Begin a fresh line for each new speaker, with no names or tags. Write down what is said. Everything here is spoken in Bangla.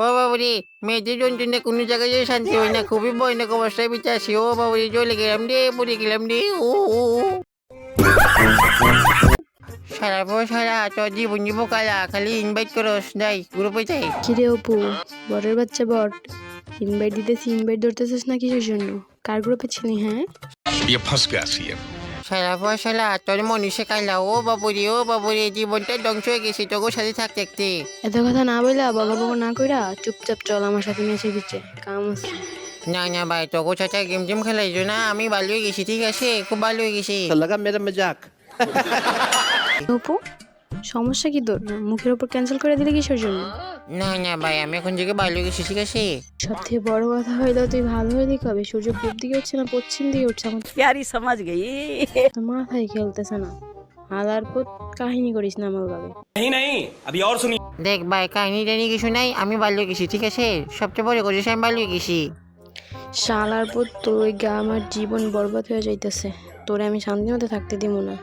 ও বাবুরে, মেয়েদের যন্ত্রণা কোনো জায়গায় যে শান্তি হয় না, খুবই ভয়ানক অবস্থায় বেঁচে আছি। ও বাবুরে, চলে গেলাম রে, পড়ে গেলাম রে। ও সারা পর সারা তোর জীবন জীব কালা, খালি ইনভাইট করস, যাই গ্রুপে যাই।
কিরে অপু, বরের বাচ্চা বট, ইনভাইট দিতেছি ইনভাইট ধরতেছিস না কিসের জন্য? কার গ্রুপে ছিলি? হ্যাঁ,
ये फंस गया सीएम।
সারা পর সারা তোর মনুষ্য কালা। ও বাবুরে, জীবনটা ধ্বংস হয়ে গেছে তোর সাথে থাকতে থাকতে।
এত কথা না বইলা বকা বকা না কইরা চুপচাপ চল আমার সাথে মেসে পিছে, কাম আছে।
না না ভাই, তোর সাথে গেম টেম খেলাইছো না, আমি ভালো হয়ে গেছি, ঠিক আছে, খুব ভালো হয়ে গেছি।
लगा मेरा मजाक।
অপু, সমস্যা কি তোর? মুখের উপর ক্যান্সেল করে দিলে কিসের জন্য?
না না ভাই, আমি এখন থেকে ভালো হয়ে গেছি, ঠিক আছে।
সবথেকে বড় কথা হইলো তুই ভালো হয়ে দিকে হবে। সূর্য পূব দিকে উঠছে না পশ্চিম দিকে উঠছে, আমার
प्यारी समझ गई।
তো মাথায় খেলতেছে না। হালার পুত, কাহিনী করিস না আমার ভাবে।
नहीं नहीं अभी और सुनिए।
দেখ ভাই, কাহিনী টানি কিছু নাই, আমি ভালো হয়ে গেছি, ঠিক আছে। সবচেয়ে বড় করিস আমি ভালো হয়ে গেছি।
শালার পুত, তোর ওই গা আমার জীবন বরবাদ হয়ে যাইতেছে। তোরে আমি শান্তি মতো থাকতে দিব না।